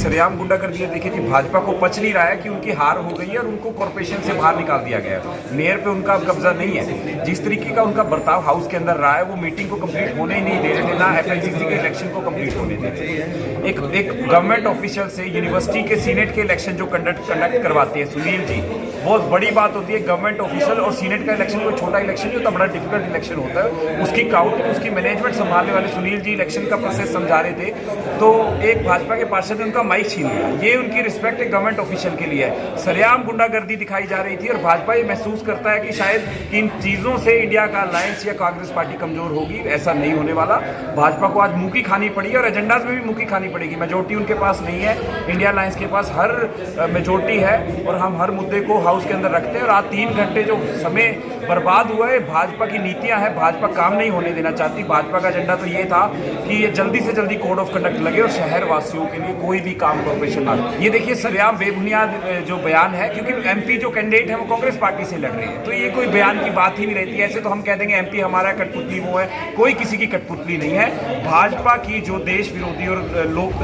सरेआम गुंडागर्दी देखिए कि भाजपा को पच नहीं रहा है कि उनकी हार हो गई है और उनको कॉर्पोरेशन से बाहर निकाल दिया गया है। मेयर पे उनका कब्जा नहीं है। जिस तरीके का उनका बर्ताव हाउस के अंदर रहा है, वो मीटिंग को कंप्लीट होने ही नहीं दे रहे थे, ना एफएनसीसी के इलेक्शन को कंप्लीट होने दे रहे थे। एक गवर्नमेंट ऑफिशियल से यूनिवर्सिटी के सीनेट के इलेक्शन जो कंडक्ट करवाते हैं सुनील जी, बहुत बड़ी बात होती है। गवर्नमेंट ऑफिशियल और सीनेट का इलेक्शन कोई छोटा इलेक्शन नहीं होता, बड़ा डिफिकल्ट इलेक्शन होता है। उसकी काउंटिंग, उसकी मैनेजमेंट संभालने वाले सुनील जी इलेक्शन का प्रोसेस समझा रहे थे, तो एक भाजपा के पार्षद ने उनका माइक छीन लिया। ये उनकी रिस्पेक्ट एक गवर्नमेंट ऑफिशियल के लिए है। सरेआम गुंडागर्दी दिखाई जा रही थी और भाजपा ये महसूस करता है कि शायद इन चीजों से इंडिया का अलायंस या कांग्रेस पार्टी कमजोर होगी। ऐसा नहीं होने वाला। भाजपा को आज मुंह की खानी पड़ी और एजेंडाज में भी मुंह की खानी पड़ेगी। मेजोरिटी उनके पास नहीं है, इंडिया अलायंस के पास हर मेजोरिटी है और हम हर मुद्दे को हाउस के अंदर रखते हैं। और आज 3 घंटे जो समय बर्बाद हुआ है, भाजपा की नीतियां हैं, भाजपा काम नहीं होने देना चाहती। भाजपा का एजेंडा तो ये था कि ये जल्दी से जल्दी कोड ऑफ कंडक्ट लगे और शहर वासियों के लिए कोई भी काम कॉर्पोरेशन ना। ये देखिए सरेआम बेबुनियाद जो बयान है, क्योंकि एमपी जो कैंडिडेट है वो कांग्रेस पार्टी से लड़ रहे हैं, तो ये कोई बयान की बात ही नहीं रहती है। ऐसे तो हम कह देंगे एमपी हमारा कठपुतली वो है, कोई किसी की कठपुतली नहीं है। भाजपा की जो देश विरोधी और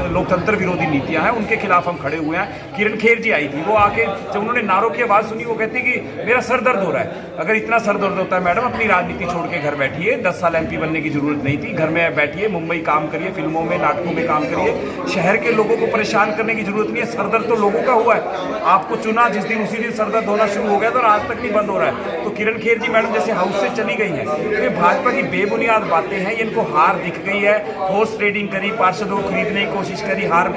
लोकतंत्र विरोधी नीतियां हैं, उनके खिलाफ हम खड़े हुए हैं। किरण खेर जी आई थी, वो आके जब उन्होंने नारों की आवाज सुनी, वो कहती कि मेरा सर दर्द हो रहा है। अगर इतना सर दर्द होता है मैडम, अपनी राजनीति छोड़ के घर बैठिए। 10 साल एमपी बनने की जरूरत नहीं थी। घर में बैठिए, मुंबई काम करिए, फिल्मों में नाटकों में काम करिए। शहर के लोगों को परेशान करने की जरूरत नहीं है। सर दर्द तो लोगों का हुआ है। आपको चुना जिस दिन, उसी दिन सर दर्द होना शुरू हो गया तो आज तक नहीं बंद हो रहा है। तो किरण खेर जी मैडम जैसे हाउस से चली गई है, तो ये भाजपा की बेबुनियाद बातें हैं। इनको हार दिख गई है। फोर्स ट्रेडिंग करी, पार्षदों को खरीदने की कोशिश करी, हार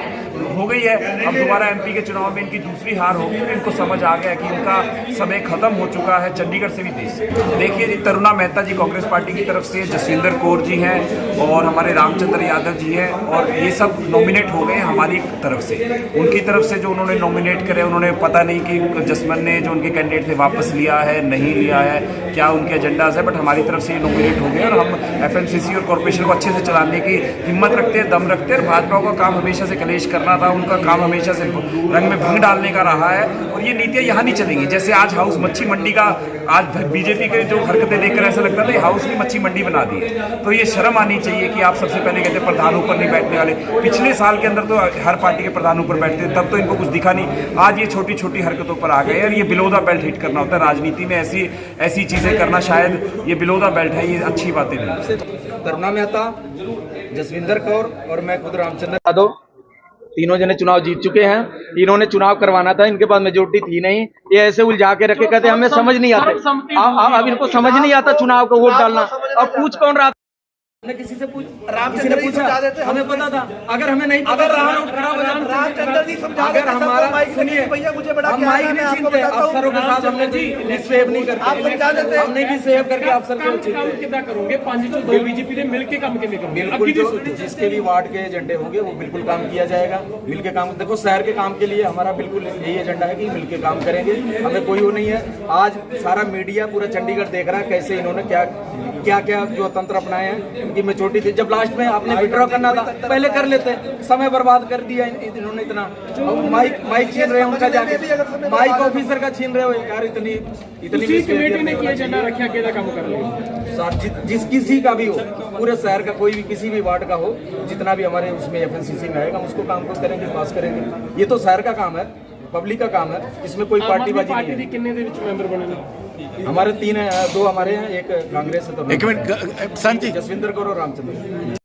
हो गई है। अब दोबारा एमपी के चुनाव में इनकी दूसरी हार होगी। इनको समझ आ गया कि इनका समय खत्म हो चुका है, चंडीगढ़ से भी देश से। देखिए तरुणा मेहता जी कांग्रेस पार्टी की तरफ से, जसविंदर कौर जी हैं और हमारे रामचंद्र यादव जी हैं, और ये सब नॉमिनेट हो गए हमारी तरफ से। उनकी तरफ से जो उन्होंने नॉमिनेट करे, उन्होंने पता नहीं कि जसमन ने जो उनके कैंडिडेट थे वापस लिया है, नहीं लिया है, क्या उनके एजेंडाज है, बट हमारी तरफ से ये नॉमिनेट हो गए और हम एफएमसीसी और कॉर्पोरेशन को अच्छे से चलाने की हिम्मत रखते हैं, दम रखते हैं। भाजपा का काम हमेशा से कलेश करना था, उनका काम हमेशा से रंग में भंग डालने का रहा है, और ये नीतियां यहाँ नहीं चलेंगी। जैसे आज हाउस मच्छी मंडी का, आज बीजेपी के जो हरकतें देखकर ऐसा लगता था हाउस की मच्छी मंडी बना दी है। तो ये शर्म आनी चाहिए कि आप सबसे पहले कहते प्रधान ऊपर नहीं बैठने वाले। पिछले साल के अंदर तो हर पार्टी के प्रधान ऊपर बैठते, तब तो इनको कुछ दिखा नहीं। आज ये छोटी छोटी हरकतों पर आ गए और ये बिलो द बेल्ट हिट करना होता है राजनीति में। ऐसी चीजें करना, शायद ये बिलो द बेल्ट है, ये अच्छी बातें नहीं। तरुणा मेहता, जसविंदर कौर और मैं खुद रामचंद्र यादव, तीनों जने चुनाव जीत चुके हैं। इन्होंने चुनाव करवाना था, इनके पास मेजोरिटी थी नहीं। ये ऐसे उलझा के रखे, कहते हमें समझ नहीं आते। अब इनको समझ नहीं आता चुनाव को वोट डालना। अब पूछ कौन रहा? हमने किसी से रामचंद्र ने पूछा, हमें पता था। अगर हमें नहीं पता, अगर रामचंद्र जी समझा, अगर हमारा सुनिए, हम माइक नहीं छीनते अफसरों के साथ, हमने जी सेव नहीं करते, आप समझा देते, हमने भी सेव करके अफसर को कितना करोगे? 5 बीजेपी ने मिलकर काम के लिए बिल्कुल, जिसके भी वार्ड के एजेंडे होंगे वो बिल्कुल काम किया जाएगा। मिलकर काम, देखो शहर के काम के लिए हमारा बिल्कुल यही एजेंडा है कि मिलकर काम करेंगे। हमें कोई वो नहीं है। आज सारा मीडिया पूरा चंडीगढ़ देख रहा है कैसे इन्होंने क्या जो तंत्र अपनाए हैं। इनकी मेजोरिटी थी, जब लास्ट में आपने विड्रॉ करना था पहले कर लेते, समय बर्बाद कर दिया इन्होंने इतना। माइक छीन रहे हैं उनका, जाके माइक ऑफिसर का छीन रहे हो यार। इतनी कमेटी ने किया एजेंडा रखा, अकेला काम कर रहे हो। जिस किसी का भी हो, पूरे शहर का कोई भी किसी भी वार्ड का हो, जितना भी हमारे उसमें एफएनसीसी में आएगा, हम उसको काम को करेंगे, पास करेंगे। ये तो शहर का काम है, पब्लिक का काम है, इसमें कोई पार्टीबाजी नहीं है। कितने दे विच मेंबर बने? हमारे 3 हैं, 2 हमारे हैं, एक कांग्रेस है। तो एक मिनट, जसविंदर कौर और रामचंद्र।